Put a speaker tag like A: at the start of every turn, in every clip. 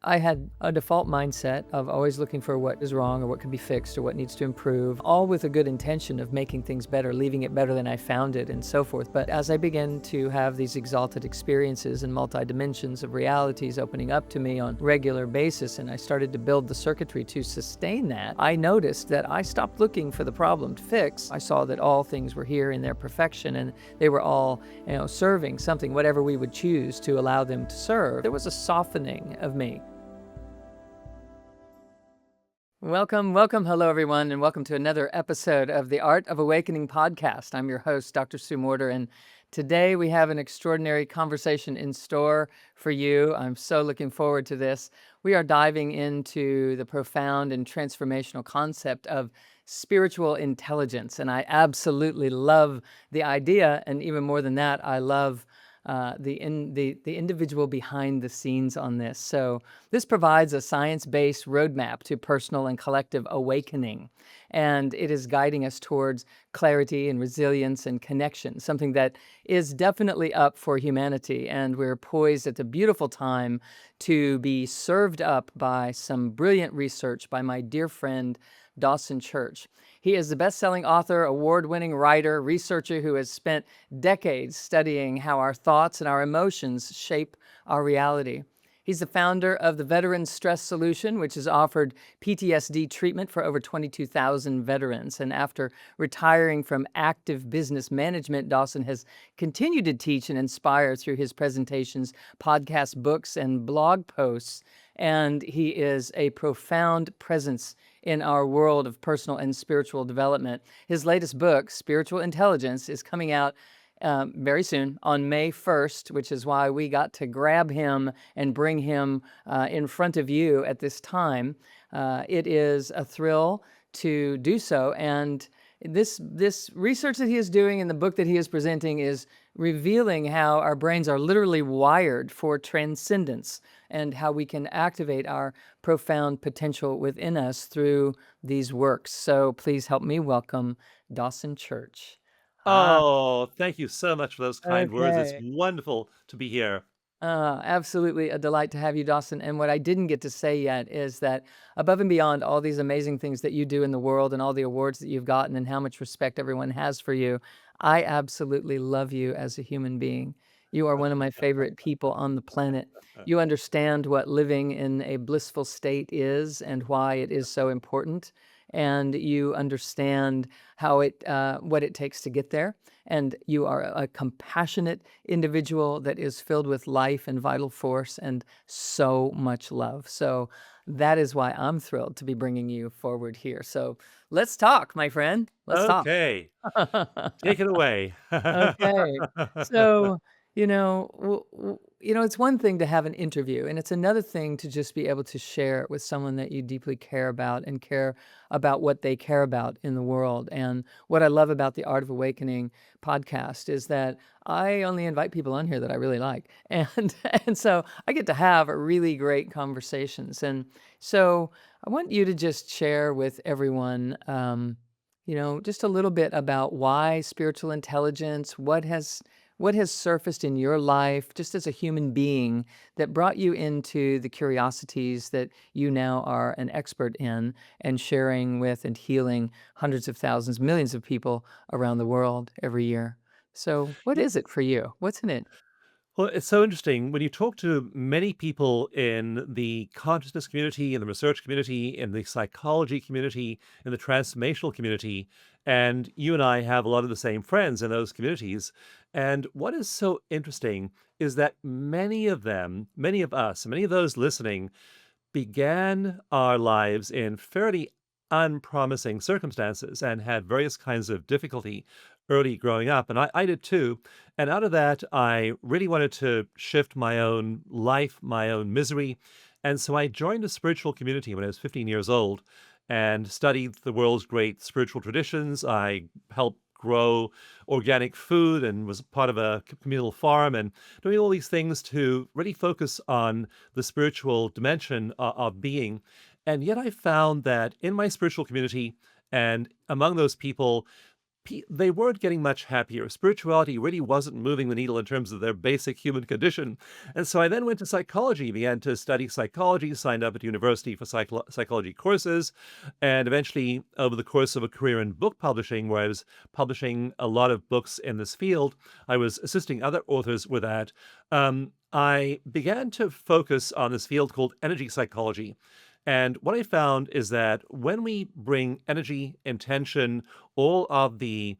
A: I had a default mindset of always looking for what is wrong or what could be fixed or what needs to improve, all with a good intention of making things better, leaving it better than I found it, and so forth. But as I began to have these exalted experiences and multi-dimensions of realities opening up to me on a regular basis, and I started to build the circuitry to sustain that, I noticed that I stopped looking for the problem to fix. I saw that all things were here in their perfection, and they were all, serving something, whatever we would choose to allow them to serve. There was a softening of me. Welcome, welcome. Hello, everyone, and welcome to another episode of the Art of Awakening podcast. I'm your host, Dr. Sue Morter, and today we have an extraordinary conversation in store for you. I'm so looking forward to this. We are diving into the profound and transformational concept of spiritual intelligence, and I absolutely love the idea, and even more than that, I love the individual behind the scenes on this. So this provides a science-based roadmap to personal and collective awakening, and it is guiding us towards clarity and resilience and connection, something that is definitely up for humanity. And we're poised at the beautiful time to be served up by some brilliant research by my dear friend, Dawson Church. He is the best-selling author, award-winning writer, researcher who has spent decades studying how our thoughts and our emotions shape our reality. He's the founder of the Veteran Stress Solution, which has offered PTSD treatment for over 22,000 veterans. And after retiring from active business management, Dawson has continued to teach and inspire through his presentations, podcasts, books, and blog posts. And he is a profound presence in our world of personal and spiritual development. His latest book, Spiritual Intelligence, is coming out very soon on May 1st, which is why we got to grab him and bring him in front of you at this time. It is a thrill to do so. And this research that he is doing and the book that he is presenting is revealing how our brains are literally wired for transcendence and how we can activate our profound potential within us through these works. So please help me welcome Dawson Church. Ah,
B: Oh, thank you so much for those kind words. It's
A: okay.
B: wonderful to be here.
A: Absolutely a delight to have you, Dawson. And what I didn't get to say yet is that above and beyond all these amazing things that you do in the world and all the awards that you've gotten and how much respect everyone has for you, I absolutely love you as a human being. You are one of my favorite people on the planet. You understand what living in a blissful state is and why it is so important. And you understand what it takes to get there. And you are a compassionate individual that is filled with life and vital force and so much love. So that is why I'm thrilled to be bringing you forward here. So let's talk, my friend. Let's talk.
B: Okay, take it away.
A: Okay. So, it's one thing to have an interview, and it's another thing to just be able to share it with someone that you deeply care about and care about what they care about in the world. And what I love about the Art of Awakening podcast is that I only invite people on here that I really like. And and so I get to have really great conversations. And so I want you to just share with everyone just a little bit about why spiritual intelligence, what has surfaced in your life just as a human being that brought you into the curiosities that you now are an expert in and sharing with and healing hundreds of thousands, millions of people around the world every year. So, what
B: Y
A: is it for you? What's in it?
B: Well, it's so interesting when you talk to many people in the consciousness community, in the research community, in the psychology community, in the transformational community, and you and I have a lot of the same friends in those communities. And what is so interesting is that many of them, many of us, many of those listening began our lives in fairly unpromising circumstances and had various kinds of difficulty early growing up. And I did too. And out of that, I really wanted to shift my own life, my own misery. And so I joined a spiritual community when I was 15 years old and studied the world's great spiritual traditions. I helped grow organic food and was part of a communal farm and doing all these things to really focus on the spiritual dimension of being. And yet I found that in my spiritual community and among those people, they weren't getting much happier. Spirituality really wasn't moving the needle in terms of their basic human condition. And so I then went to psychology, began to study psychology, signed up at university for psychology courses, and eventually, over the course of a career in book publishing, where I was publishing a lot of books in this field, I was assisting other authors with that. I began to focus on this field called energy psychology. And what I found is that when we bring energy, intention, all of the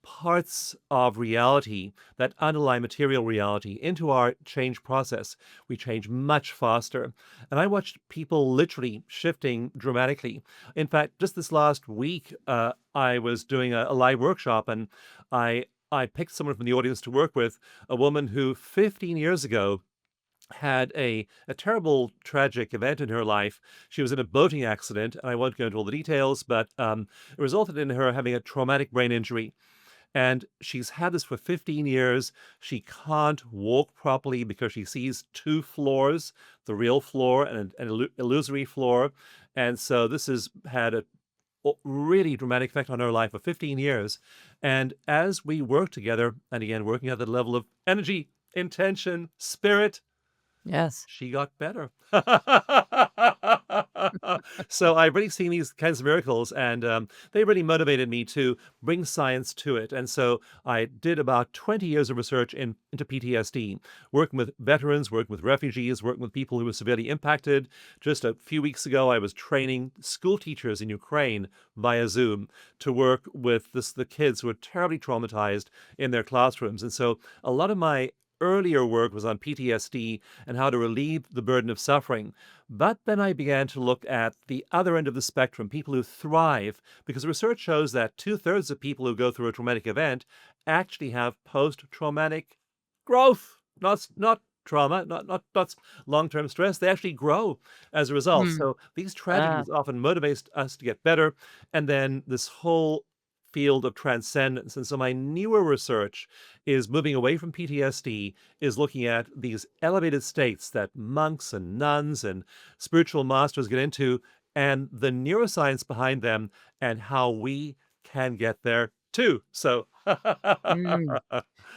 B: parts of reality that underlie material reality into our change process, we change much faster. And I watched people literally shifting dramatically. In fact, just this last week, I was doing a live workshop, and I picked someone from the audience to work with, a woman who 15 years ago had a terrible tragic event in her life. She was in a boating accident, and I won't go into all the details, but it resulted in her having a traumatic brain injury. And she's had this for 15 years. She can't walk properly because she sees two floors, the real floor and an illusory floor. And so this has had a really dramatic effect on her life for 15 years. And as we work together, and again, working at the level of energy, intention, spirit,
A: Yes.
B: she got better. So I've really seen these kinds of miracles, and they really motivated me to bring science to it. And so I did about 20 years of research into PTSD, working with veterans, working with refugees, working with people who were severely impacted. Just a few weeks ago, I was training school teachers in Ukraine via Zoom to work with the kids who were terribly traumatized in their classrooms. And so a lot of my earlier work was on PTSD and how to relieve the burden of suffering. But then I began to look at the other end of the spectrum, people who thrive, because research shows that 2/3 of people who go through a traumatic event actually have post-traumatic growth, not trauma, not long-term stress. They actually grow as a result.
A: Mm.
B: So these
A: Ah.
B: tragedies often motivate us to get better. And then this whole field of transcendence. And so my newer research is moving away from PTSD, is looking at these elevated states that monks and nuns and spiritual masters get into, and the neuroscience behind them, and how we can get there too. So
A: Mm.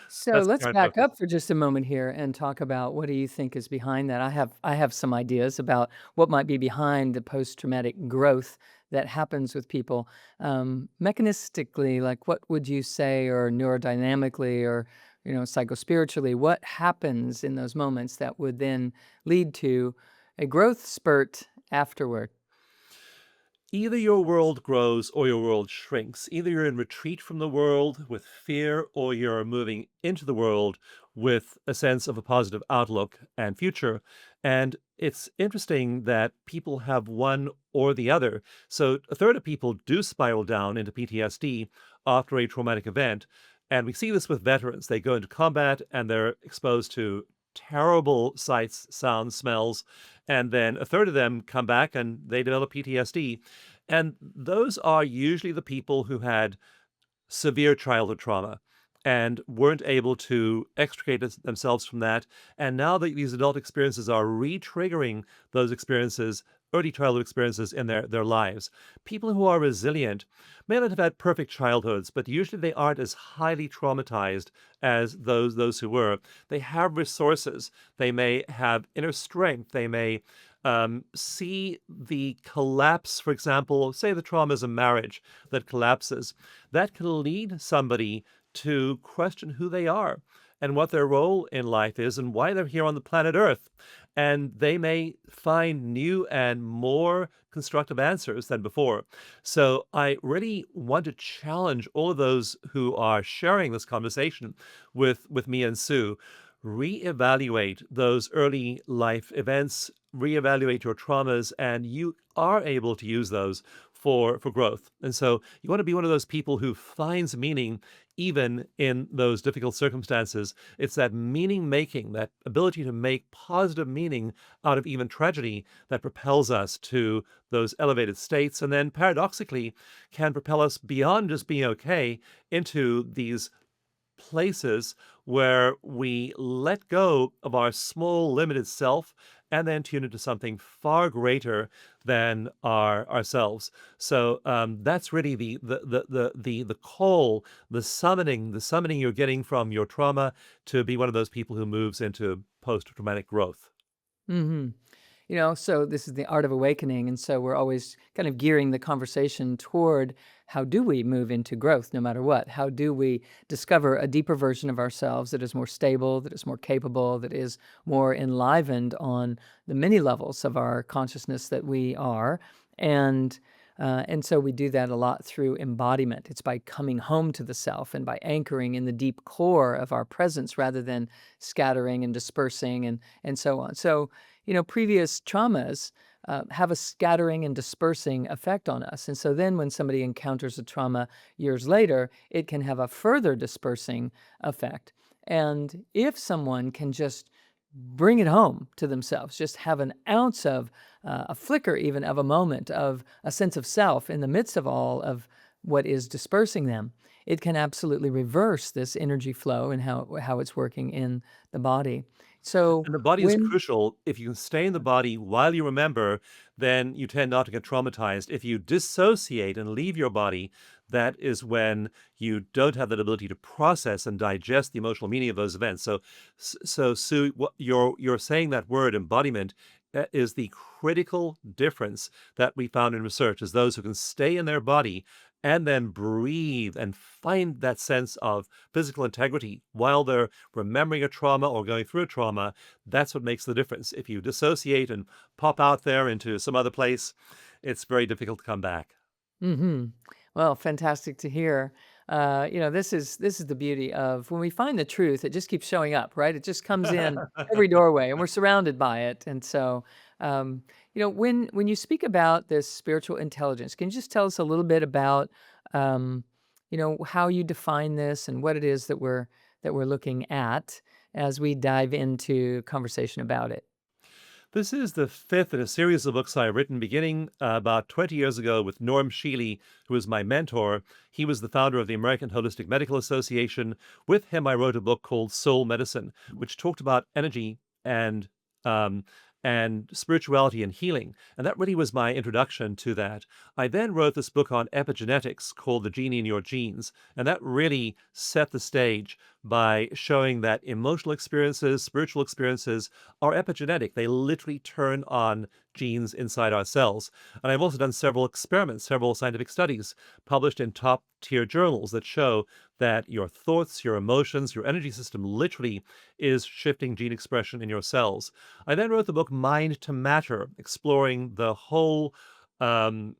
A: So
B: that's the
A: let's
B: current
A: back
B: focus.
A: up for just a moment here and talk about what do you think is behind that? I have some ideas about what might be behind the post-traumatic growth that happens with people. Mechanistically, like what would you say, or neurodynamically, or psychospiritually, what happens in those moments that would then lead to a growth spurt afterward?
B: Either your world grows or your world shrinks. Either you're in retreat from the world with fear, or you're moving into the world with a sense of a positive outlook and future. And it's interesting that people have one or the other. So a third of people do spiral down into PTSD after a traumatic event. And we see this with veterans. They go into combat and they're exposed to terrible sights, sounds, smells, and then a third of them come back and they develop PTSD. And those are usually the people who had severe childhood trauma and weren't able to extricate themselves from that. And now that these adult experiences are re-triggering those experiences, early childhood experiences in their lives. People who are resilient may not have had perfect childhoods, but usually they aren't as highly traumatized as those who were. They have resources. They may have inner strength. They may see the collapse, for example, say the trauma is a marriage that collapses. That can lead somebody to question who they are and what their role in life is and why they're here on the planet Earth. And they may find new and more constructive answers than before. So I really want to challenge all of those who are sharing this conversation with me and Sue. Reevaluate those early life events, reevaluate your traumas, and you are able to use those for growth. And so you want to be one of those people who finds meaning even in those difficult circumstances. It's that meaning making, that ability to make positive meaning out of even tragedy that propels us to those elevated states, and then paradoxically can propel us beyond just being okay into these places where we let go of our small, limited self and then tune into something far greater than ourselves. So that's really the call, the summoning you're getting from your trauma to be one of those people who moves into post-traumatic growth.
A: Mhm. So this is the art of awakening, and so we're always kind of gearing the conversation toward how do we move into growth no matter what? How do we discover a deeper version of ourselves that is more stable, that is more capable, that is more enlivened on the many levels of our consciousness that we are? And and so we do that a lot through embodiment. It's by coming home to the self and by anchoring in the deep core of our presence rather than scattering and dispersing and so on. So previous traumas have a scattering and dispersing effect on us. And so then when somebody encounters a trauma years later, it can have a further dispersing effect. And if someone can just bring it home to themselves, just have an ounce of a flicker, even of a moment of a sense of self in the midst of all of what is dispersing them, it can absolutely reverse this energy flow and how it's working in the body. So
B: And the body is
A: when
B: crucial. If you can stay in the body while you remember, then you tend not to get traumatized. If you dissociate and leave your body, that is when you don't have that ability to process and digest the emotional meaning of those events. So Sue, what you're saying that word embodiment is the critical difference that we found in research is those who can stay in their body and then breathe and find that sense of physical integrity while they're remembering a trauma or going through a trauma. That's what makes the difference. If you dissociate and pop out there into some other place, it's very difficult to come back.
A: Mhm. Well, fantastic to hear. This is the beauty of when we find the truth, it just keeps showing up, right? It just comes in every doorway, and we're surrounded by it. And so, when you speak about this spiritual intelligence, can you just tell us a little bit about, how you define this and what it is that we're looking at as we dive into conversation about it?
B: This is the fifth in a series of books I've written, beginning about 20 years ago with Norm Shealy, who was my mentor. He was the founder of the American Holistic Medical Association. With him, I wrote a book called Soul Medicine, which talked about energy and um, and spirituality and healing. And that really was my introduction to that. I then wrote this book on epigenetics called The Genie in Your Genes. And that really set the stage by showing that emotional experiences, spiritual experiences, are epigenetic. They literally turn on genes inside our cells. And I've also done several experiments, several scientific studies published in top tier journals that show that your thoughts, your emotions, your energy system literally is shifting gene expression in your cells. I then wrote the book Mind to Matter, exploring the whole um,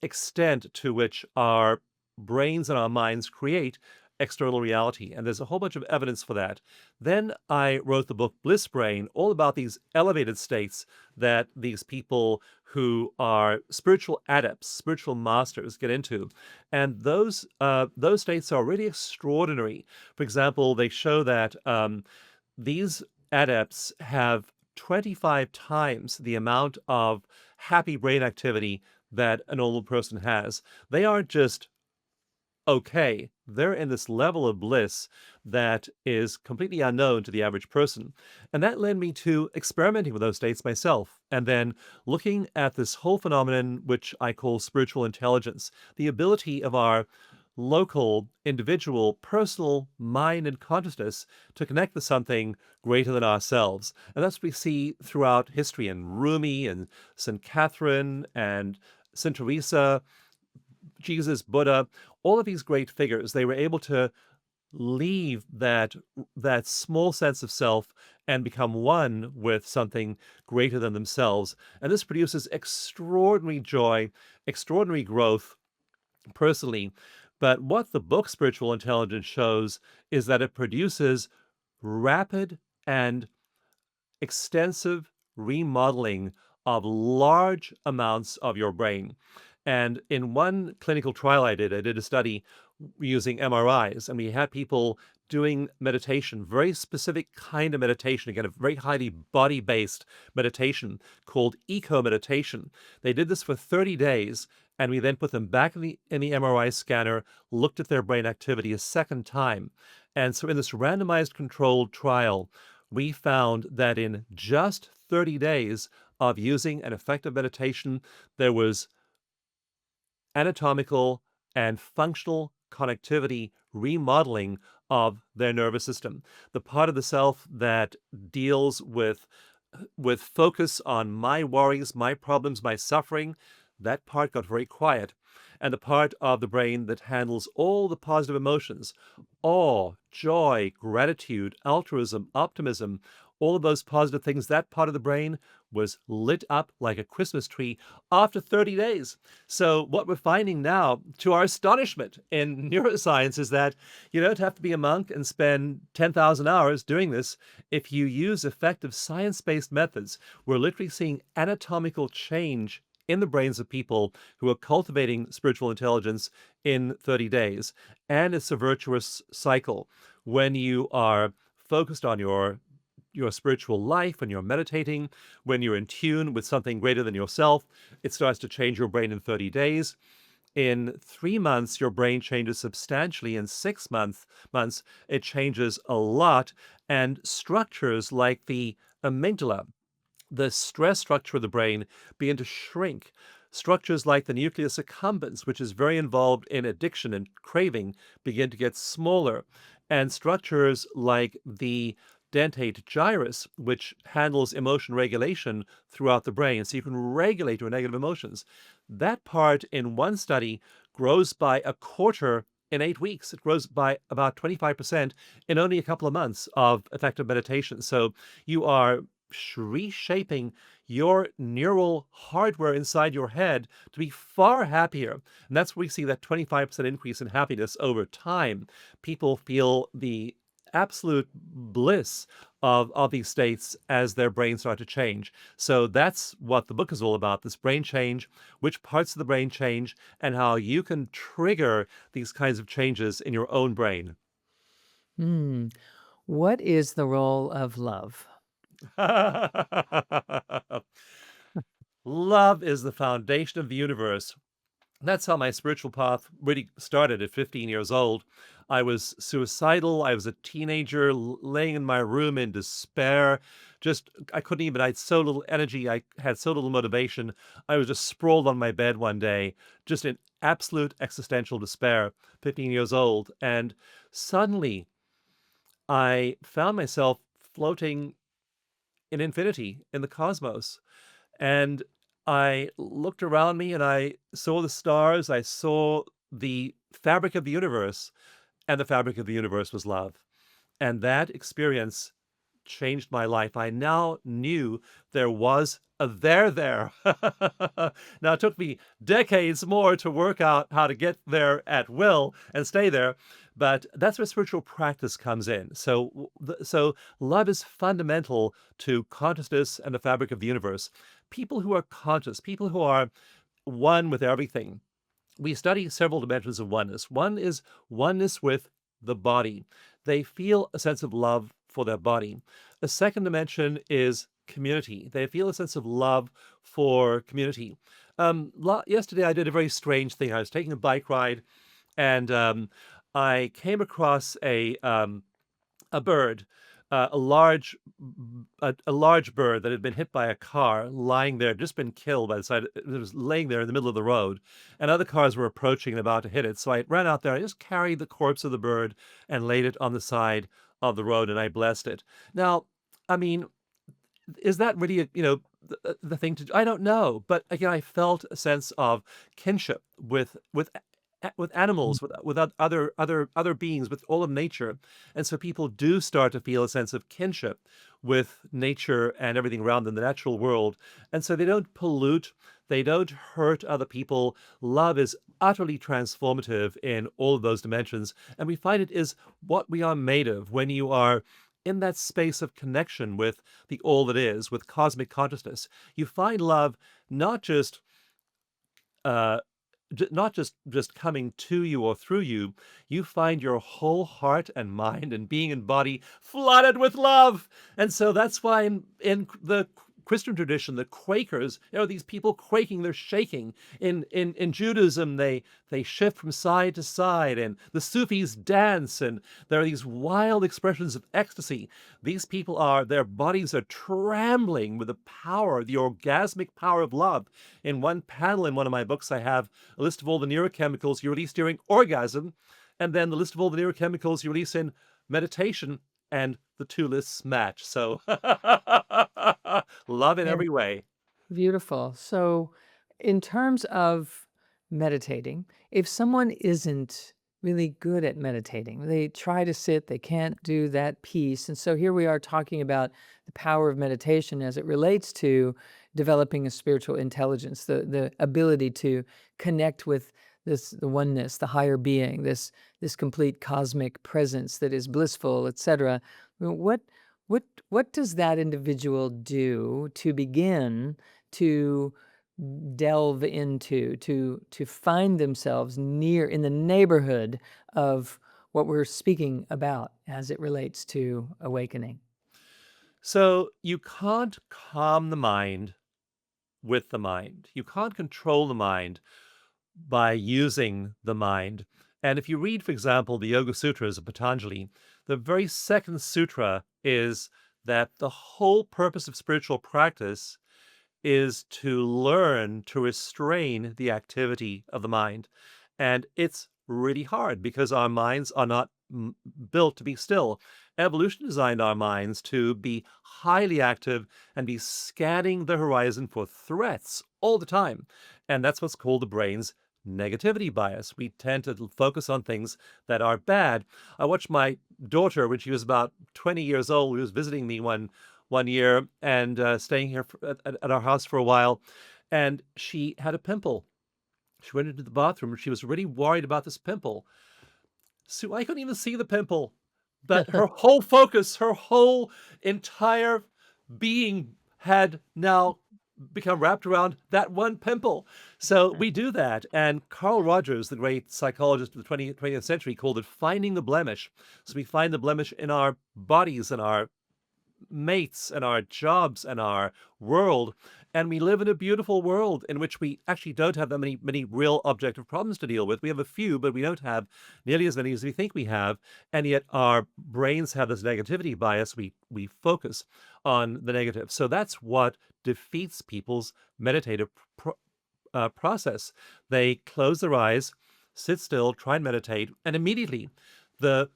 B: extent to which our brains and our minds create external reality. And there's a whole bunch of evidence for that. Then I wrote the book Bliss Brain, all about these elevated states that these people who are spiritual adepts, spiritual masters get into. And those states are really extraordinary. For example, they show that these adepts have 25 times the amount of happy brain activity that a normal person has. They aren't just okay. They're in this level of bliss that is completely unknown to the average person. And that led me to experimenting with those states myself and then looking at this whole phenomenon, which I call spiritual intelligence, the ability of our local, individual, personal mind and consciousness to connect with something greater than ourselves. And that's what we see throughout history in Rumi and St. Catherine and St. Teresa, Jesus, Buddha, all of these great figures, they were able to leave that small sense of self and become one with something greater than themselves. And this produces extraordinary joy, extraordinary growth personally. But what the book Spiritual Intelligence shows is that it produces rapid and extensive remodeling of large amounts of your brain. And in one clinical trial I did a study using MRIs, and we had people doing meditation, very specific kind of meditation, again, a very highly body-based meditation called eco meditation. They did this for 30 days, and we then put them back in the MRI scanner, looked at their brain activity a second time. And so in this randomized controlled trial, we found that in just 30 days of using an effective meditation, there was anatomical and functional connectivity remodeling of their nervous system. The part of the self that deals with focus on my worries, my problems, my suffering, that part got very quiet. And the part of the brain that handles all the positive emotions, awe, joy, gratitude, altruism, optimism, all of those positive things, that part of the brain was lit up like a Christmas tree after 30 days. So, what we're finding now, to our astonishment in neuroscience, is that you don't have to be a monk and spend 10,000 hours doing this. If you use effective science based methods, we're literally seeing anatomical change in the brains of people who are cultivating spiritual intelligence in 30 days. And it's a virtuous cycle. When you are focused on your spiritual life, when you're meditating, when you're in tune with something greater than yourself, it starts to change your brain in 30 days. In 3 months, your brain changes substantially. In 6 months, it changes a lot. And structures like the amygdala, the stress structure of the brain, begin to shrink. Structures like the nucleus accumbens, which is very involved in addiction and craving, begin to get smaller. And structures like the dentate gyrus, which handles emotion regulation throughout the brain, so you can regulate your negative emotions, that part in one study grows by a quarter in 8 weeks. It grows by about 25% in only a couple of months of effective meditation. So you are reshaping your neural hardware inside your head to be far happier. And that's where we see that 25% increase in happiness over time. People feel the absolute bliss of these states as their brains start to change. So that's what the book is all about, this brain change, which parts of the brain change, and how you can trigger these kinds of changes in your own brain.
A: Hmm. What is the role of love?
B: Love is the foundation of the universe. That's how my spiritual path really started at 15 years old. I was suicidal. I was a teenager laying in my room in despair. I couldn't even, I had so little energy. I had so little motivation. I was just sprawled on my bed one day, just in absolute existential despair, 15 years old. And suddenly I found myself floating in infinity, in the cosmos. And I looked around me and I saw the stars, I saw the fabric of the universe, and the fabric of the universe was love. And that experience changed my life. I now knew there was a there. Now, it took me decades more to work out how to get there at will and stay there, but that's where spiritual practice comes in. So love is fundamental to consciousness and the fabric of the universe. People who are conscious, people who are one with everything, we study several dimensions of oneness. One is oneness with the body. They feel a sense of love for their body. A second dimension is community. They feel a sense of love for community. Yesterday, I did a very strange thing. I was taking a bike ride, and I came across a bird, a large bird that had been hit by a car, lying there, just been killed by the side. It was laying there in the middle of the road, and other cars were approaching and about to hit it. So I ran out there. I just carried the corpse of the bird and laid it on the side of the road, and I blessed it. Now, I mean, is that really the thing to do? I don't know, but again, I felt a sense of kinship with animals, with other beings, with all of nature. And so people do start to feel a sense of kinship with nature and everything around them, the natural world. And so they don't pollute, they don't hurt other people. Love is utterly transformative in all of those dimensions. And we find it is what we are made of when you are in that space of connection with the all that is, with cosmic consciousness. You find love not just uh, not just coming to you or through you. You find your whole heart and mind and being and body flooded with love. And so that's why in the Christian tradition, the Quakers, these people quaking, they're shaking. In Judaism, they shift from side to side, and the Sufis dance, and there are these wild expressions of ecstasy. These people their bodies are trembling with the power, the orgasmic power of love. In one panel in one of my books, I have a list of all the neurochemicals you release during orgasm, and then the list of all the neurochemicals you release in meditation, and the two lists match. So love in
A: Yeah,
B: every way.
A: beautiful. So, in terms of meditating, if someone isn't really good at meditating, they try to sit, they can't do that piece. And so here we are talking about the power of meditation as it relates to developing a spiritual intelligence, the ability to connect with the oneness, the higher being, this complete cosmic presence that is blissful, etc. What does that individual do to begin to delve into, to find themselves near in the neighborhood of what we're speaking about as it relates to awakening?
B: So you can't calm the mind with the mind. You can't control the mind by using the mind. And if you read, for example, the Yoga Sutras of Patanjali, the very second sutra is that the whole purpose of spiritual practice is to learn to restrain the activity of the mind. And it's really hard because our minds are not built to be still. Evolution designed our minds to be highly active and be scanning the horizon for threats all the time. And that's what's called the brain's negativity bias. We tend to focus on things that are bad. I watched my daughter when she was about 20 years old, who was visiting me one year and staying here at our house for a while, and she had a pimple. She went into the bathroom and she was really worried about this pimple. So I couldn't even see the pimple, but her whole focus, her whole entire being had now become wrapped around that one pimple. So we do that. And Carl Rogers, the great psychologist of the 20th century, called it finding the blemish. So we find the blemish in our bodies and our mates and our jobs and our world. And we live in a beautiful world in which we actually don't have that many real objective problems to deal with. We have a few, but we don't have nearly as many as we think we have. And yet our brains have this negativity bias. We focus on the negative. So that's what defeats people's meditative process. They close their eyes, sit still, try and meditate, and immediately the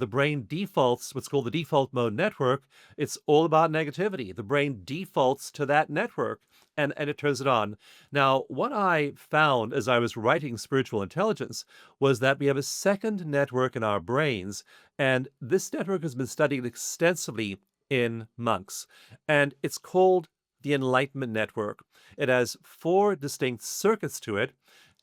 B: brain defaults what's called the default mode network. It's all about negativity. The brain defaults to that network and it turns it on. Now, what I found as I was writing Spiritual Intelligence was that we have a second network in our brains, and this network has been studied extensively in monks, and it's called the Enlightenment Network. It has 4 distinct circuits to it,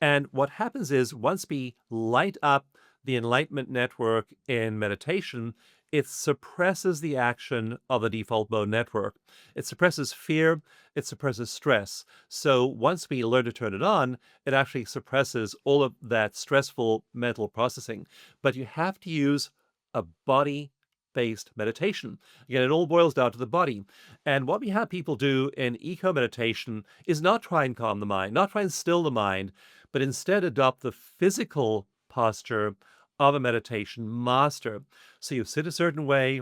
B: and what happens is once we light up the Enlightenment Network in meditation, it suppresses the action of the default mode network. It suppresses fear, it suppresses stress. So once we learn to turn it on, it actually suppresses all of that stressful mental processing. But you have to use a body-based meditation. Again, it all boils down to the body. And what we have people do in eco-meditation is not try and calm the mind, not try and still the mind, but instead adopt the physical posture of a meditation master. So you sit a certain way,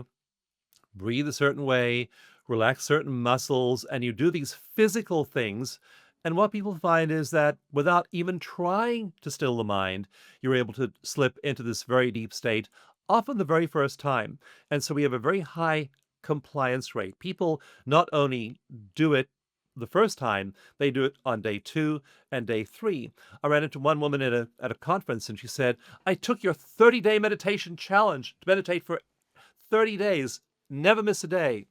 B: breathe a certain way, relax certain muscles, and you do these physical things. And what people find is that without even trying to still the mind, you're able to slip into this very deep state, often the very first time. And so we have a very high compliance rate. People not only do it the first time, they do it on day 2 and day 3. I ran into one woman at a conference, and she said, I took your 30-day meditation challenge to meditate for 30 days, never miss a day.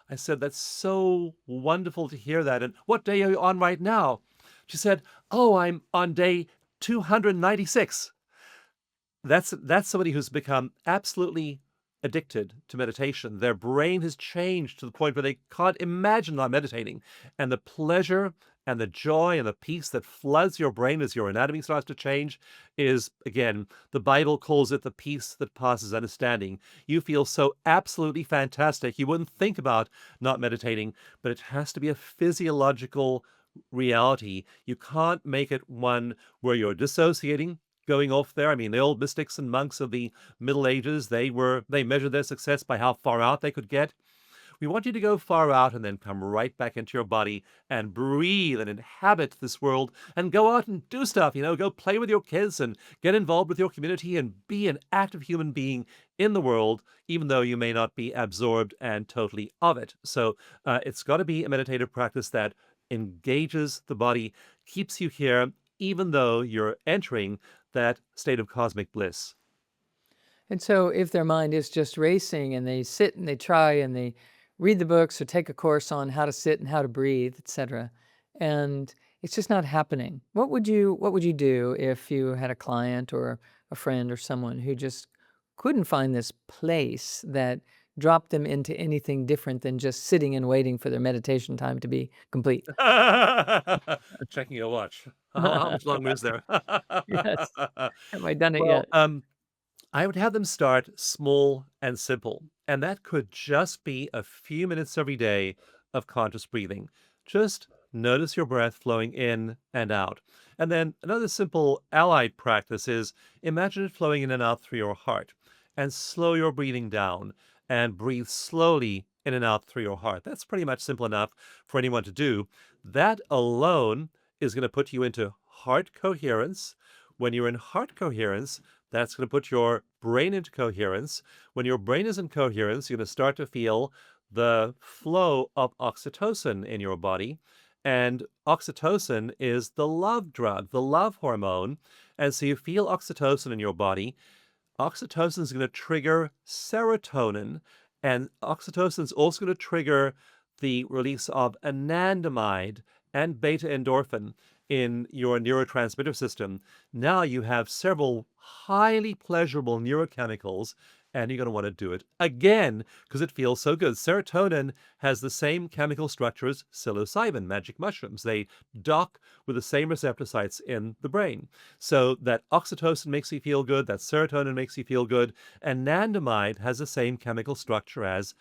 B: I said, that's so wonderful to hear that. And what day are you on right now? She said, oh, I'm on day 296. That's somebody who's become absolutely addicted to meditation. Their brain has changed to the point where they can't imagine not meditating. And the pleasure and the joy and the peace that floods your brain as your anatomy starts to change is, again, the Bible calls it the peace that passes understanding. You feel so absolutely fantastic. You wouldn't think about not meditating, but it has to be a physiological reality. You can't make it one where you're dissociating, going off there. I mean, the old mystics and monks of the Middle Ages, they measured their success by how far out they could get. We want you to go far out and then come right back into your body and breathe and inhabit this world and go out and do stuff, go play with your kids and get involved with your community and be an active human being in the world, even though you may not be absorbed and totally of it. So it's got to be a meditative practice that engages the body, keeps you here, even though you're entering that state of cosmic bliss.
A: And so if their mind is just racing and they sit and they try and they read the books or take a course on how to sit and how to breathe, etc., and it's just not happening, what would you do if you had a client or a friend or someone who just couldn't find this place that dropped them into anything different than just sitting and waiting for their meditation time to be complete?
B: Checking your watch. How much longer is there?
A: Yes. Have I done it
B: Well,
A: yet?
B: I would have them start small and simple, and that could just be a few minutes every day of conscious breathing. Just notice your breath flowing in and out. And then another simple allied practice is imagine it flowing in and out through your heart, and slow your breathing down and breathe slowly in and out through your heart. That's pretty much simple enough for anyone to do. That alone is going to put you into heart coherence. When you're in heart coherence, that's going to put your brain into coherence. When your brain is in coherence, you're going to start to feel the flow of oxytocin in your body. And oxytocin is the love drug, the love hormone. And so you feel oxytocin in your body. Oxytocin is going to trigger serotonin, and oxytocin is also going to trigger the release of anandamide and beta endorphin in your neurotransmitter system. Now you have several highly pleasurable neurochemicals, and you're going to want to do it again because it feels so good. Serotonin has the same chemical structure as psilocybin, magic mushrooms. They dock with the same receptor sites in the brain. So that oxytocin makes you feel good, that serotonin makes you feel good, and anandamide has the same chemical structure as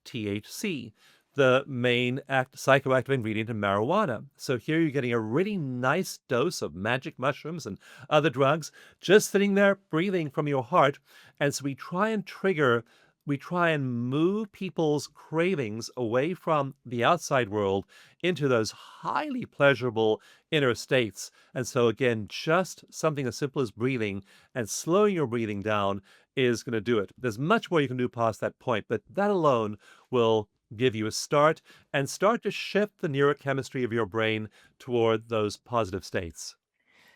B: THC, the main psychoactive ingredient in marijuana. So here you're getting a really nice dose of magic mushrooms and other drugs just sitting there breathing from your heart. And so we try and move people's cravings away from the outside world into those highly pleasurable inner states. And so again, just something as simple as breathing and slowing your breathing down is going to do it. There's much more you can do past that point, but that alone will give you a start and start to shift the neurochemistry of your brain toward those positive states.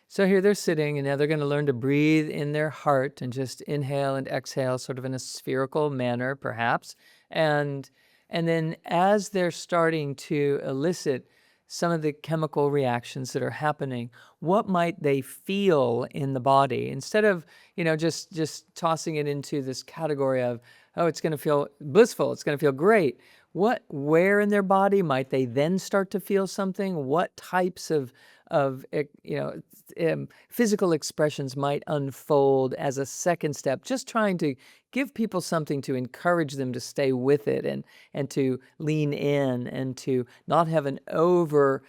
A: So here they're sitting, and now they're going to learn to breathe in their heart and just inhale and exhale, sort of in a spherical manner, perhaps. And and then as they're starting to elicit some of the chemical reactions that are happening, what might they feel in the body instead of just tossing it into this category of, oh, it's going to feel blissful, it's going to feel great. Where in their body might they then start to feel something? What types of physical expressions might unfold as a second step, just trying to give people something to encourage them to stay with it and to lean in and to not have an over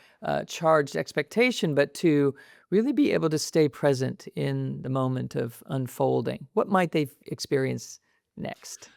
A: charged expectation, but to really be able to stay present in the moment of unfolding. What might they experience next?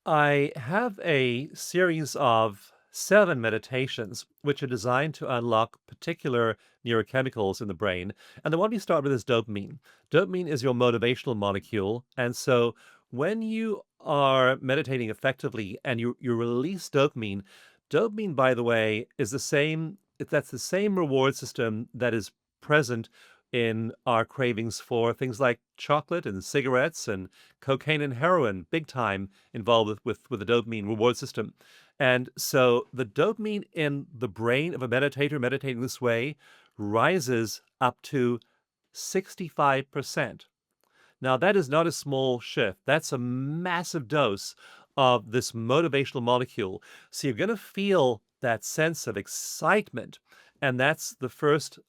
B: I have a series of 7 meditations which are designed to unlock particular neurochemicals in the brain. And the one we start with is dopamine. Dopamine is your motivational molecule. And so when you are meditating effectively and you release dopamine, dopamine, by the way, is that's the same reward system that is present in our cravings for things like chocolate and cigarettes and cocaine and heroin, big time involved with the dopamine reward system. And so the dopamine in the brain of a meditator meditating this way rises up to 65%. Now, that is not a small shift. That's a massive dose of this motivational molecule. So you're going to feel that sense of excitement And that's the first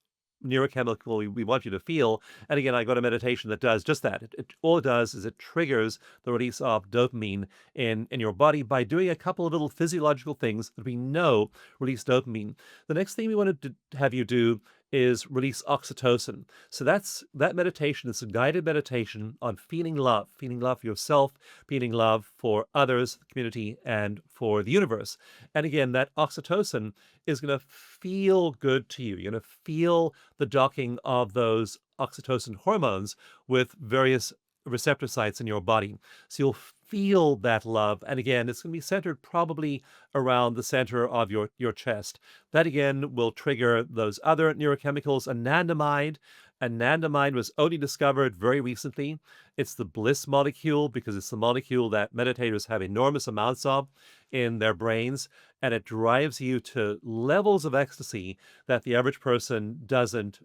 B: neurochemical we want you to feel. And again, I got a meditation that does just that. All it does is it triggers the release of dopamine in your body by doing a couple of little physiological things that we know release dopamine. The next thing we wanted to have you do is release oxytocin. So that meditation is a guided meditation on feeling love for yourself, feeling love for others, the community, and for the universe. And again, that oxytocin is going to feel good to you. You're going to feel the docking of those oxytocin hormones with various receptor sites in your body. So you'll feel that love. And again, it's going to be centered probably around the center of your chest. That again will trigger those other neurochemicals, anandamide. Anandamide was only discovered very recently. It's the bliss molecule because it's the molecule that meditators have enormous amounts of in their brains, and it drives you to levels of ecstasy that the average person doesn't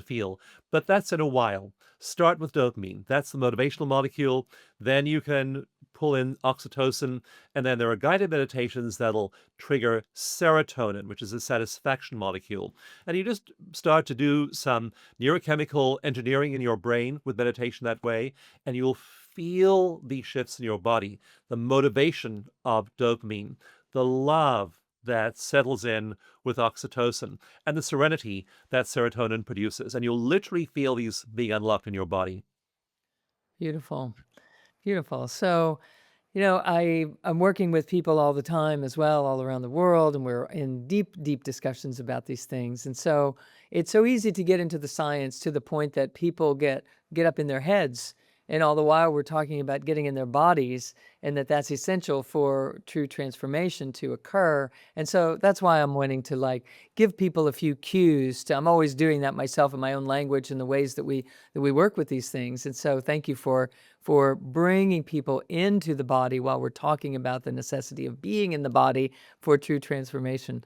B: feel. But that's in a while. Start with dopamine. That's the motivational molecule. Then you can pull in oxytocin, and then there are guided meditations that'll trigger serotonin, which is a satisfaction molecule. And you just start to do some neurochemical engineering in your brain with meditation that way, and you'll feel these shifts in your body, the motivation of dopamine, the love that settles in with oxytocin, and the serenity that serotonin produces. And you'll literally feel these being unlocked in your body.
A: Beautiful. Beautiful. So, I'm working with people all the time as well, all around the world, and we're in deep, deep discussions about these things. And so it's so easy to get into the science to the point that people get up in their heads. And all the while we're talking about getting in their bodies and that's essential for true transformation to occur. And so that's why I'm wanting to give people a few cues to, I'm always doing that myself in my own language and the ways that we work with these things. And so thank you for bringing people into the body while we're talking about the necessity of being in the body for true transformation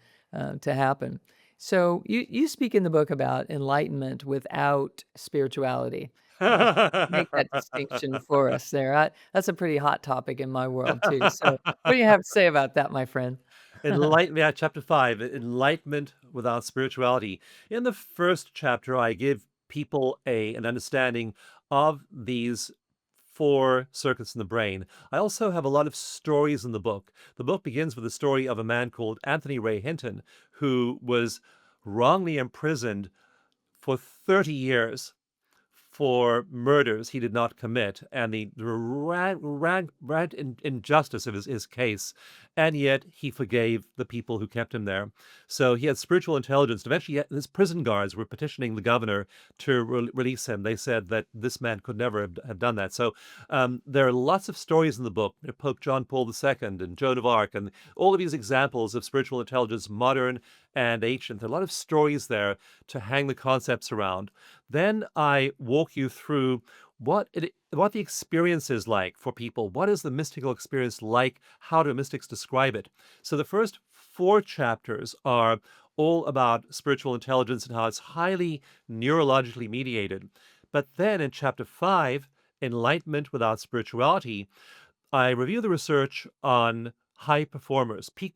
A: to happen. So you speak in the book about enlightenment without spirituality. Make that distinction for us there. That's a pretty hot topic in my world too. So what do you have to say about that, my friend?
B: Enlightenment, yeah, chapter 5, enlightenment without spirituality. In the first chapter, I give people an understanding of these four circuits in the brain. I also have a lot of stories in the book. The book begins with the story of a man called Anthony Ray Hinton, who was wrongly imprisoned for 30 years for murders he did not commit, and the injustice of his case, and yet he forgave the people who kept him there. So he had spiritual intelligence. Eventually, his prison guards were petitioning the governor to release him. They said that this man could never have done that. So there are lots of stories in the book. Pope John Paul II and Joan of Arc, and all of these examples of spiritual intelligence, modern and ancient. There are a lot of stories there to hang the concepts around. Then I walk you through what the experience is like for people. What is the mystical experience like? How do mystics describe it? So the first 4 chapters are all about spiritual intelligence and how it's highly neurologically mediated. But then in chapter 5, enlightenment without spirituality, I review the research on high performers, peak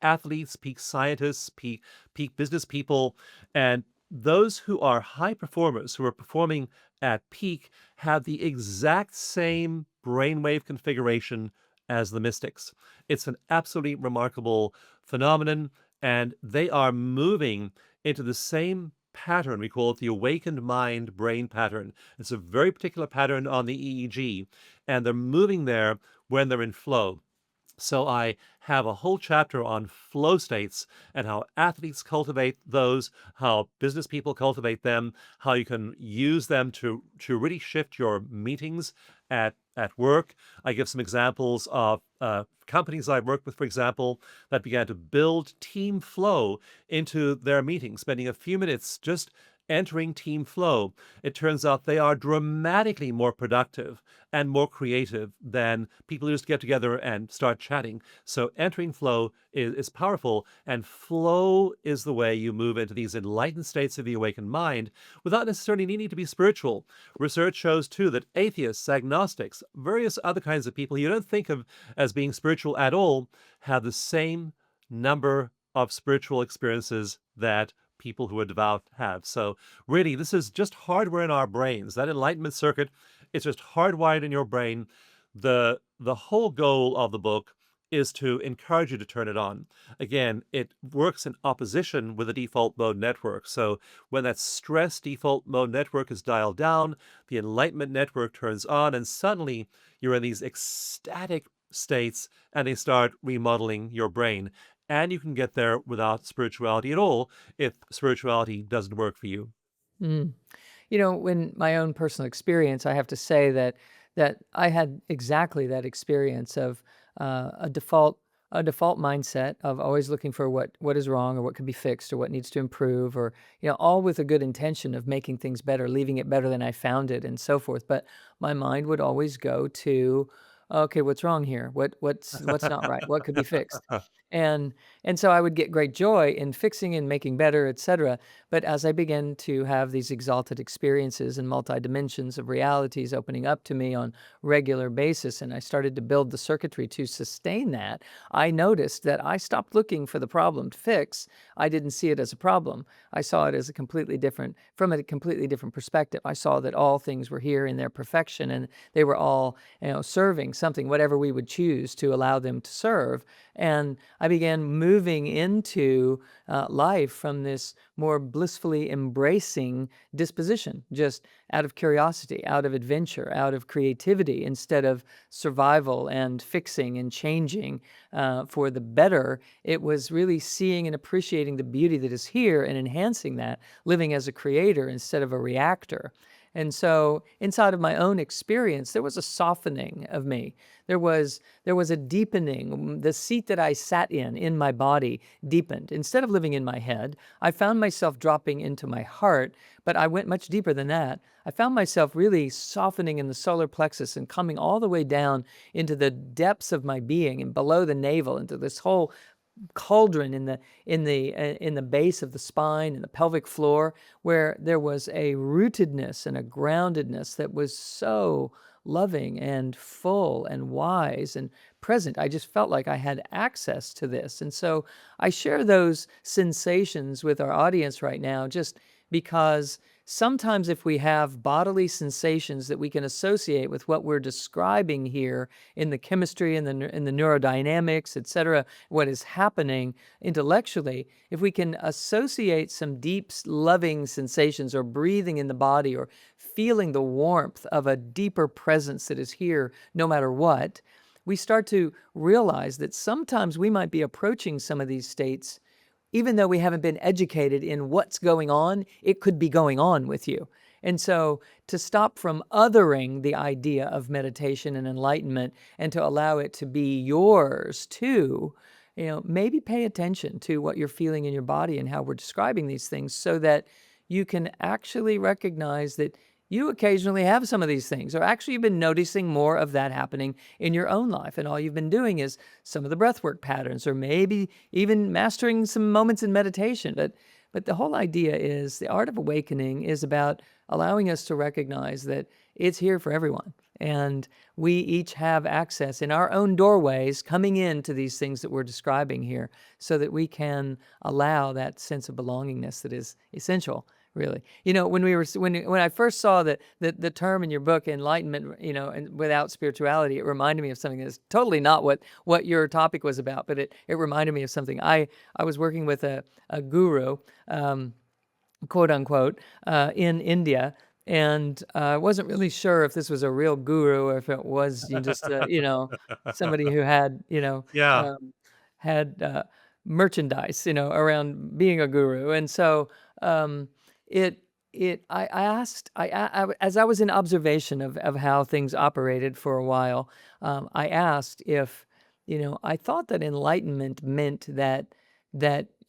B: athletes, peak scientists, peak business people, and those who are high performers, who are performing at peak, have the exact same brainwave configuration as the mystics. It's an absolutely remarkable phenomenon, and they are moving into the same pattern. We call it the awakened mind brain pattern. It's a very particular pattern on the EEG, and they're moving there when they're in flow. So I have a whole chapter on flow states and how athletes cultivate those, how business people cultivate them, how you can use them to really shift your meetings at work. I give some examples of companies I've worked with, for example, that began to build team flow into their meetings, spending a few minutes just entering team flow. It turns out they are dramatically more productive and more creative than people who just get together and start chatting. So entering flow is powerful, and flow is the way you move into these enlightened states of the awakened mind without necessarily needing to be spiritual. Research shows, too, that atheists, agnostics, various other kinds of people you don't think of as being spiritual at all have the same number of spiritual experiences that people who are devout have. So really, this is just hardware in our brains. That enlightenment circuit, it's just hardwired in your brain. The whole goal of the book is to encourage you to turn it on. Again, it works in opposition with the default mode network. So when that stress default mode network is dialed down, the enlightenment network turns on, and suddenly you're in these ecstatic states and they start remodeling your brain. And you can get there without spirituality at all if spirituality doesn't work for you.
A: Mm. In my own personal experience, I have to say that I had exactly that experience of a default mindset of always looking for what is wrong or what could be fixed or what needs to improve, or all with a good intention of making things better, leaving it better than I found it, and so forth. But my mind would always go to, okay, what's wrong here? What's not right? What could be fixed? And and so I would get great joy in fixing and making better, etc. But as I began to have these exalted experiences and multi-dimensions of realities opening up to me on regular basis, and I started to build the circuitry to sustain that, I noticed that I stopped looking for the problem to fix. I didn't see it as a problem. I saw it as from a completely different perspective. I saw that all things were here in their perfection, and they were all, serving something, whatever we would choose to allow them to serve. And I began moving into life from this more blissfully embracing disposition, just out of curiosity, out of adventure, out of creativity, instead of survival and fixing and changing for the better. It was really seeing and appreciating the beauty that is here and enhancing that, living as a creator instead of a reactor. And so inside of my own experience, there was a softening of me. There was a deepening. The seat that I sat in my body deepened. Instead of living in my head, I found myself dropping into my heart, but I went much deeper than that. I found myself really softening in the solar plexus and coming all the way down into the depths of my being and below the navel, into this whole cauldron in the base of the spine and the pelvic floor, where there was a rootedness and a groundedness that was so loving and full and wise and present. I just felt like I had access to this. And so I share those sensations with our audience right now, just because sometimes if we have bodily sensations that we can associate with what we're describing here in the chemistry and in the neurodynamics, et cetera, what is happening intellectually, if we can associate some deep, loving sensations, or breathing in the body, or feeling the warmth of a deeper presence that is here no matter what, we start to realize that sometimes we might be approaching some of these states even though we haven't been educated in what's going on. It could be going on with you. And so to stop from othering the idea of meditation and enlightenment and to allow it to be yours too, maybe pay attention to what you're feeling in your body and how we're describing these things, so that you can actually recognize that you occasionally have some of these things, or actually you've been noticing more of that happening in your own life. And all you've been doing is some of the breathwork patterns, or maybe even mastering some moments in meditation. But the whole idea is the art of awakening is about allowing us to recognize that it's here for everyone. And we each have access in our own doorways coming into these things that we're describing here, so that we can allow that sense of belongingness that is essential, really. When I first saw the term in your book, enlightenment, and without spirituality, it reminded me of something that's totally not what your topic was about, but it reminded me of something. I was working with a guru, quote unquote, in India. And I wasn't really sure if this was a real guru or if it was just, somebody who had,
B: Yeah.
A: um, had merchandise, around being a guru. And so um, it, I asked, as I was in observation of how things operated for a while, I asked if, I thought that enlightenment meant that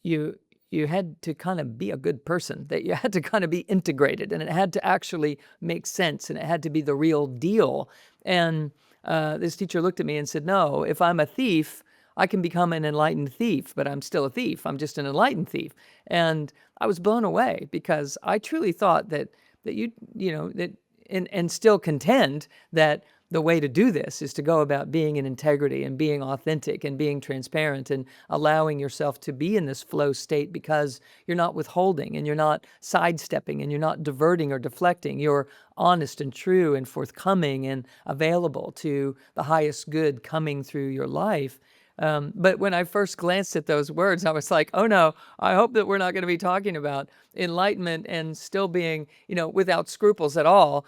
A: you had to kind of be a good person, that you had to kind of be integrated, and it had to actually make sense, and it had to be the real deal. And this teacher looked at me and said, no, if I'm a thief, I can become an enlightened thief, but I'm still a thief. I'm just an enlightened thief. And I was blown away, because I truly thought that you know, that and still contend that the way to do this is to go about being in integrity and being authentic and being transparent and allowing yourself to be in this flow state, because you're not withholding and you're not sidestepping and you're not diverting or deflecting. You're honest and true and forthcoming and available to the highest good coming through your life. But when I first glanced at those words, I was like, oh no, I hope that we're not going to be talking about enlightenment and still being, without scruples at all.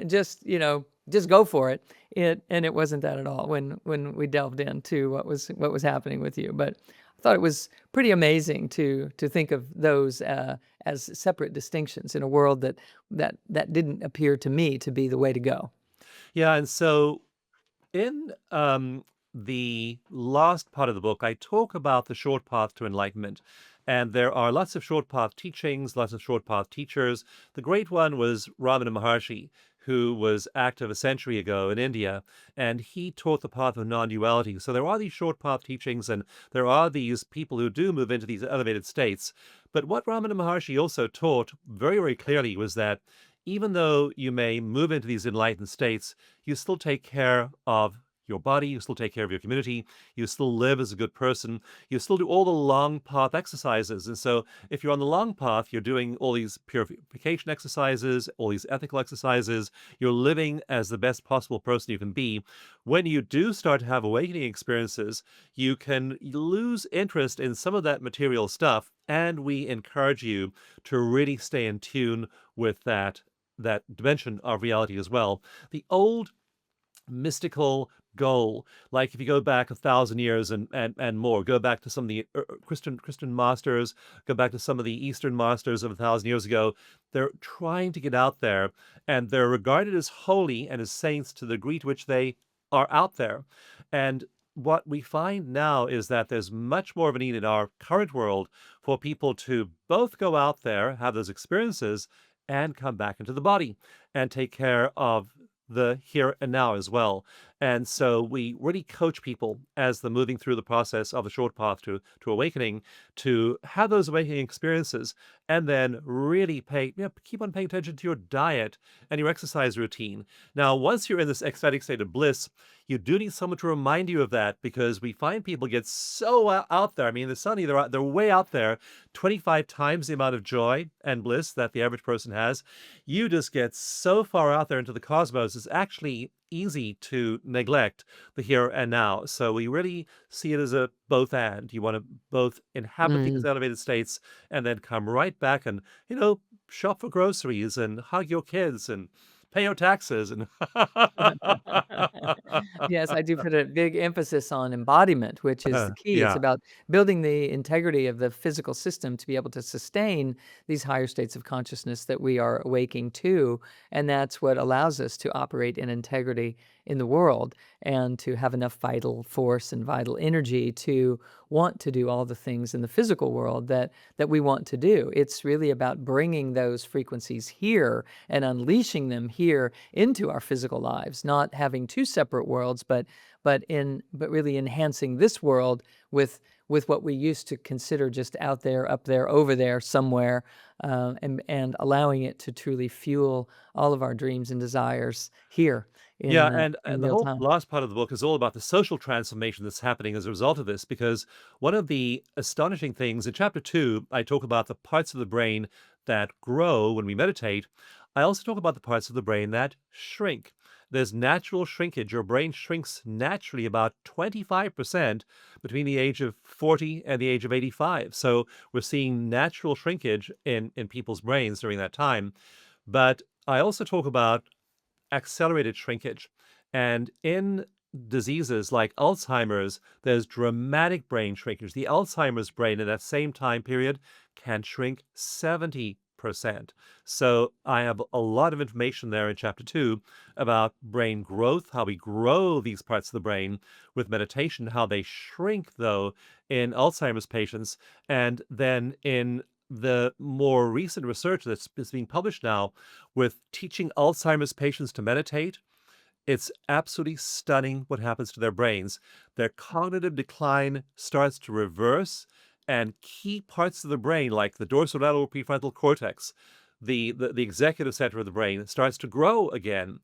A: Just go for it. And it wasn't that at all when we delved into what was happening with you. But I thought it was pretty amazing to think of those as separate distinctions in a world that didn't appear to me to be the way to go.
B: Yeah, and so in the last part of the book, I talk about the short path to enlightenment. And there are lots of short path teachings, lots of short path teachers. The great one was Ramana Maharshi, who was active a century ago in India, and he taught the path of non-duality. So there are these short path teachings, and there are these people who do move into these elevated states. But what Ramana Maharshi also taught very, very clearly was that even though you may move into these enlightened states, you still take care of your body, you still take care of your community, you still live as a good person, you still do all the long path exercises. And so if you're on the long path, you're doing all these purification exercises, all these ethical exercises, you're living as the best possible person you can be. When you do start to have awakening experiences, you can lose interest in some of that material stuff, and we encourage you to really stay in tune with that dimension of reality as well. The old mystical goal, like if you go back 1,000 years and more, go back to some of the Christian masters, go back to some of the Eastern masters of 1,000 years ago, they're trying to get out there, and they're regarded as holy and as saints to the degree to which they are out there. And what we find now is that there's much more of a need in our current world for people to both go out there, have those experiences, and come back into the body and take care of the here and now as well. And so we really coach people as they're moving through the process of the short path to awakening, to have those awakening experiences, and then really keep on paying attention to your diet and your exercise routine. Now, once you're in this ecstatic state of bliss, you do need someone to remind you of that, because we find people get so out there. I mean, suddenly they're way out there, 25 times the amount of joy and bliss that the average person has. You just get so far out there into the cosmos, it's actually easy to neglect the here and now. So we really see it as a both and. You want to both inhabit these
A: Mm.
B: elevated states and then come right back and, shop for groceries and hug your kids and pay your taxes and
A: Yes, I do put a big emphasis on embodiment, which is the key. It's
B: yeah.
A: about building the integrity of the physical system to be able to sustain these higher states of consciousness that we are awaking to. And that's what allows us to operate in integrity in the world and to have enough vital force and vital energy to want to do all the things in the physical world that we want to do. It's really about bringing those frequencies here and unleashing them here into our physical lives, not having two separate worlds, but really enhancing this world with what we used to consider just out there, up there, over there, somewhere, and allowing it to truly fuel all of our dreams and desires here
B: Yeah,
A: in
B: and the
A: real
B: whole
A: time.
B: last part of the book is all about the social transformation that's happening as a result of this. Because one of the astonishing things in chapter 2, I talk about the parts of the brain that grow when we meditate. I also talk about the parts of the brain that shrink. There's natural shrinkage. Your brain shrinks naturally about 25% between the age of 40 and the age of 85. So we're seeing natural shrinkage in people's brains during that time. But I also talk about accelerated shrinkage. And in diseases like Alzheimer's, there's dramatic brain shrinkage. The Alzheimer's brain in that same time period can shrink 70%. So I have a lot of information there in chapter 2 about brain growth, how we grow these parts of the brain with meditation, how they shrink, though, in Alzheimer's patients. And then in the more recent research that's being published now with teaching Alzheimer's patients to meditate, it's absolutely stunning what happens to their brains. Their cognitive decline starts to reverse, and key parts of the brain, like the dorsolateral prefrontal cortex, the executive center of the brain, starts to grow again.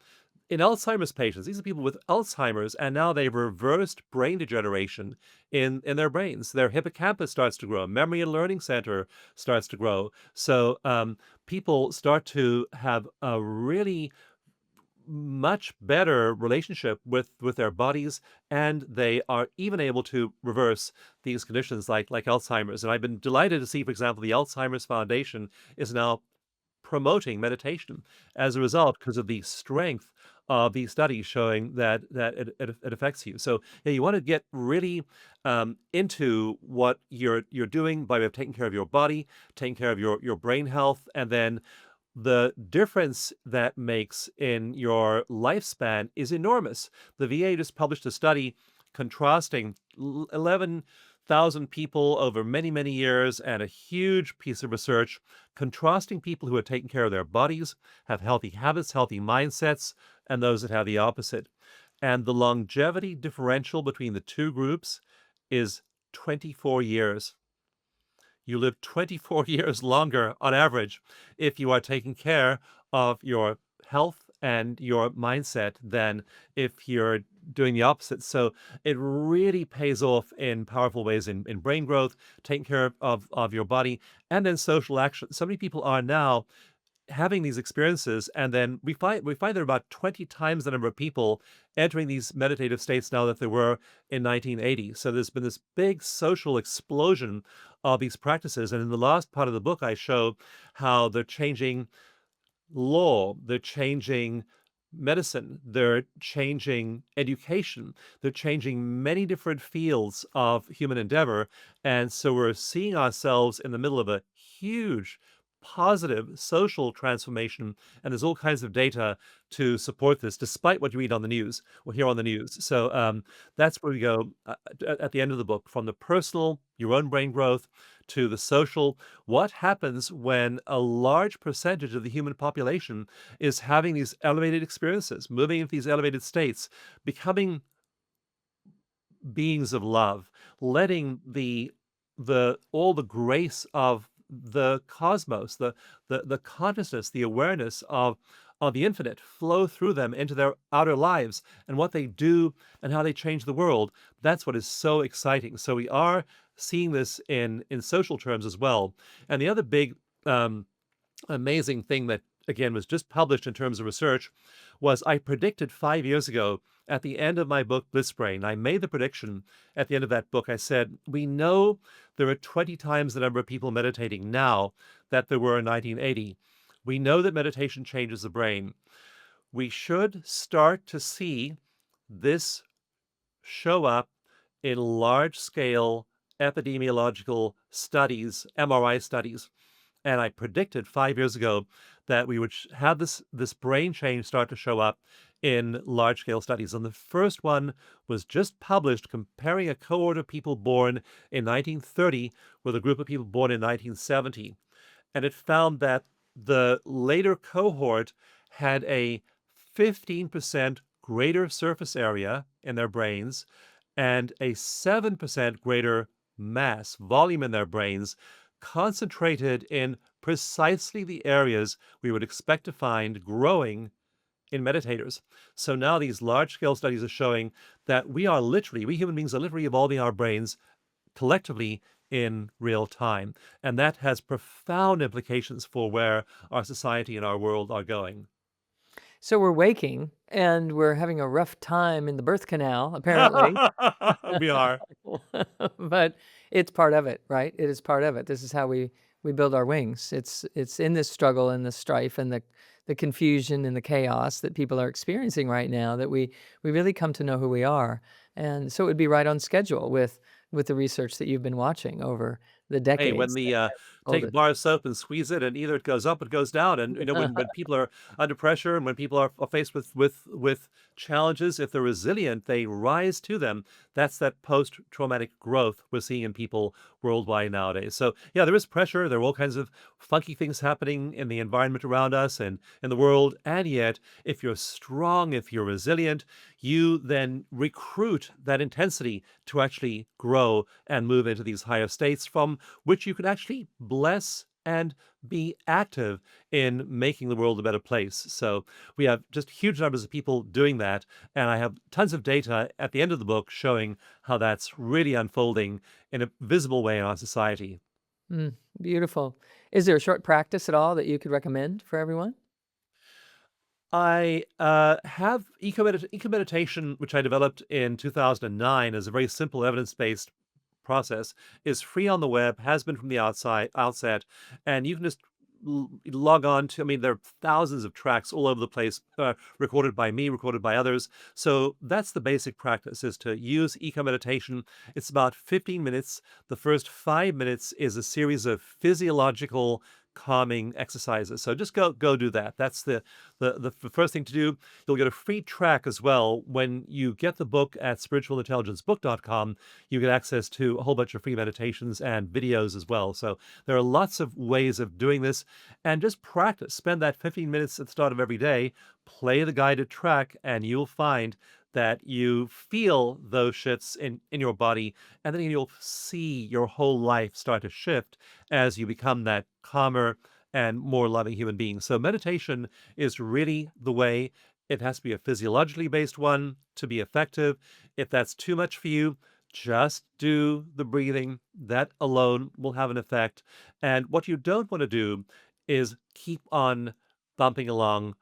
B: in Alzheimer's patients, these are people with Alzheimer's, and now they've reversed brain degeneration in their brains. Their hippocampus starts to grow, memory and learning center starts to grow. So people start to have a really much better relationship with their bodies, and they are even able to reverse these conditions like Alzheimer's. And I've been delighted to see, for example, the Alzheimer's Foundation is now promoting meditation as a result because of the strength of these studies showing that it affects you. So yeah, you want to get really into what you're doing by way of taking care of your body, taking care of your brain health, and then the difference that makes in your lifespan is enormous. The VA just published a study contrasting 11,000 people over many, many years and a huge piece of research contrasting people who are taking care of their bodies, have healthy habits, healthy mindsets, and those that have the opposite. And the longevity differential between the two groups is 24 years. You live 24 years longer on average if you are taking care of your health and your mindset than if you're doing the opposite. So it really pays off in powerful ways in brain growth, taking care of your body, and then social action. So many people are now having these experiences, and then we find there are about 20 times the number of people entering these meditative states now that there were in 1980. So there's been this big social explosion of these practices, and in the last part of the book I show how they're changing law, they're changing medicine, they're changing education, they're changing many different fields of human endeavor. And so we're seeing ourselves in the middle of a huge positive social transformation, and there's all kinds of data to support this, despite what you read on the news or hear on the news. So that's where we go at the end of the book, from the personal, your own brain growth, to the social. What happens when a large percentage of the human population is having these elevated experiences, moving into these elevated states, becoming beings of love, letting the all the grace of the cosmos, the consciousness, the awareness of the infinite flow through them into their outer lives, and what they do and how they change the world. That's what is so exciting. So we are seeing this in social terms as well. And the other big amazing thing that, again, was just published in terms of research was I predicted 5 years ago at the end of my book, Bliss Brain. I made the prediction at the end of that book. I said, we know there are 20 times the number of people meditating now that there were in 1980. We know that meditation changes the brain. We should start to see this show up in large scale epidemiological studies, MRI studies. And I predicted 5 years ago that we would have this brain change start to show up in large scale studies. And the first one was just published comparing a cohort of people born in 1930 with a group of people born in 1970. And it found that the later cohort had a 15% greater surface area in their brains and a 7% greater mass, volume in their brains, concentrated in precisely the areas we would expect to find growing in meditators. So now these large scale studies are showing that we human beings are literally evolving our brains collectively in real time. And that has profound implications for where our society and our world are going.
A: So we're waking and we're having a rough time in the birth canal, apparently.
B: We are.
A: But it's part of it, right? It is part of it. This is how we build our wings. It's in this struggle and the strife and the confusion and the chaos that people are experiencing right now that we really come to know who we are. And so it would be right on schedule with the research that you've been watching over the
B: Hey, when
A: decades that
B: the
A: have
B: take a
A: unfolded.
B: bar of soap and squeeze it, and either it goes up or it goes down. And when people are under pressure, and when people are faced with challenges, if they're resilient, they rise to them. That's that post-traumatic growth we're seeing in people worldwide nowadays. So yeah, there is pressure. There are all kinds of funky things happening in the environment around us and in the world. And yet, if you're strong, if you're resilient, you then recruit that intensity to actually grow and move into these higher states from which you can actually bless and be active in making the world a better place. So we have just huge numbers of people doing that. And I have tons of data at the end of the book showing how that's really unfolding in a visible way in our society.
A: Mm, beautiful. Is there a short practice at all that you could recommend for everyone?
B: I have eco meditation, which I developed in 2009 as a very simple evidence-based process, is free on the web, has been from the outset, and you can just log on to, I mean, there are thousands of tracks all over the place, recorded by me, recorded by others. So that's the basic practice, is to use eco meditation. It's about 15 minutes. The first 5 minutes is a series of physiological calming exercises. So just go do that. That's the first thing to do. You'll get a free track as well. When you get the book at spiritualintelligencebook.com, you get access to a whole bunch of free meditations and videos as well. So there are lots of ways of doing this, and just practice. Spend that 15 minutes at the start of every day, play the guided track, and you'll find that you feel those shifts in your body, and then you'll see your whole life start to shift as you become that calmer and more loving human being. So meditation is really the way. It has to be a physiologically based one to be effective. If that's too much for you, just do the breathing. That alone will have an effect. And what you don't want to do is keep on bumping along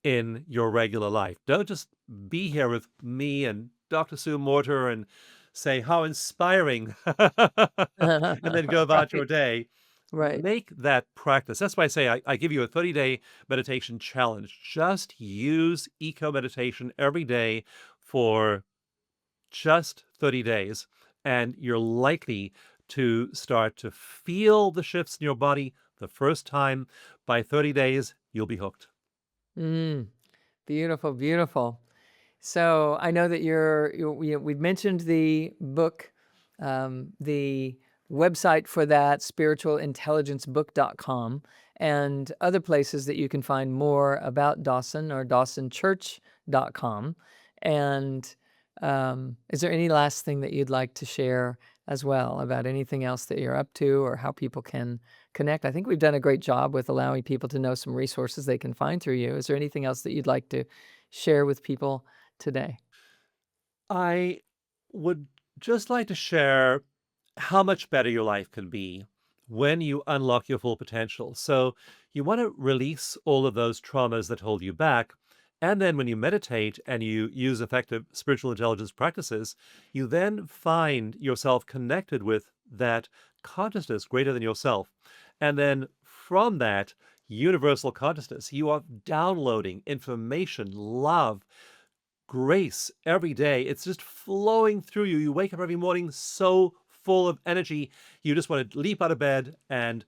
B: in your regular life. Don't just be here with me and Dr. Sue Morter and say how inspiring and then go about your
A: Right,
B: day.
A: right.
B: Make that practice. That's why I say I give you a 30-day meditation challenge. Just use eco meditation every day for just 30 days, and you're likely to start to feel the shifts in your body the first time. By 30 days, you'll be hooked.
A: Mm, beautiful, beautiful. So I know that we've mentioned the book, the website for that, spiritualintelligencebook.com, and other places that you can find more about Dawson, or dawsonchurch.com. And is there any last thing that you'd like to share as well about anything else that you're up to, or how people can connect? I think we've done a great job with allowing people to know some resources they can find through you. Is there anything else that you'd like to share with people today?
B: I would just like to share how much better your life can be when you unlock your full potential. So, you want to release all of those traumas that hold you back. And then, when you meditate and you use effective spiritual intelligence practices, you then find yourself connected with that consciousness greater than yourself. And then, from that universal consciousness, you are downloading information, love, grace every day. It's just flowing through you. You wake up every morning so full of energy. You just want to leap out of bed and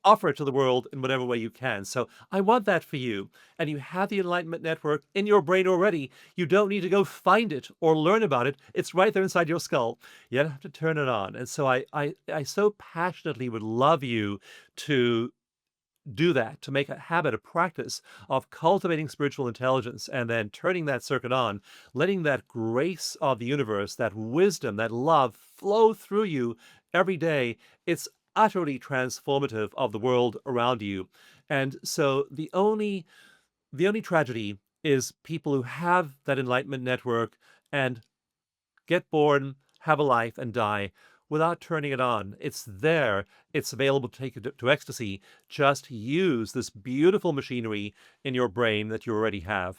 B: offer it to the world in whatever way you can. So I want that for you. And you have the Enlightenment Network in your brain already. You don't need to go find it or learn about it. It's right there inside your skull. You don't have to turn it on. And so I so passionately would love you to do that, to make a habit, a practice of cultivating spiritual intelligence and then turning that circuit on, letting that grace of the universe, that wisdom, that love flow through you every day. It's utterly transformative of the world around you. And so the only tragedy is people who have that enlightenment network and get born, have a life, and die without turning it on. It's there. It's available to take you to ecstasy. Just use this beautiful machinery in your brain that you already have.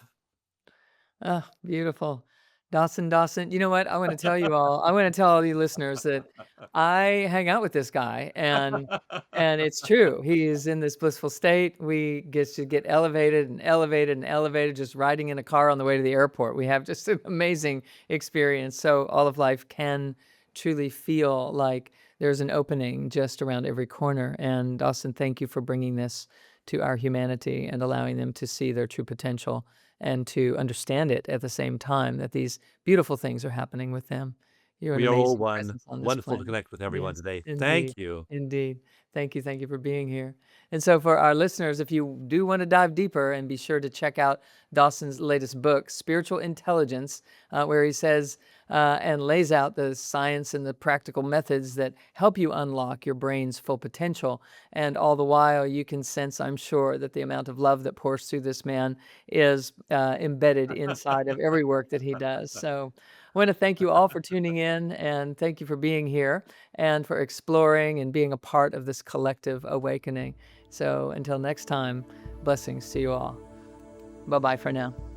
A: Ah, beautiful. Dawson, you know what? I want to tell all you listeners that I hang out with this guy, and it's true. He is in this blissful state. We get to get elevated and elevated and elevated just riding in a car on the way to the airport. We have just an amazing experience. So all of life can truly feel like there's an opening just around every corner. And Dawson, thank you for bringing this to our humanity and allowing them to see their true potential and to understand it at the same time, that these beautiful things are happening with them. You're an
B: We are all
A: amazing
B: one.
A: presence on this
B: Wonderful to
A: planet.
B: connect with everyone
A: Yes,
B: today. Thank
A: indeed,
B: you.
A: indeed. Thank you for being here. And so for our listeners, if you do want to dive deeper, and be sure to check out Dawson's latest book, Spiritual Intelligence, where he says and lays out the science and the practical methods that help you unlock your brain's full potential. And all the while, you can sense, I'm sure, that the amount of love that pours through this man is embedded inside of every work that he does. So I want to thank you all for tuning in, and thank you for being here and for exploring and being a part of this collective awakening. So until next time, blessings to you all. Bye-bye for now.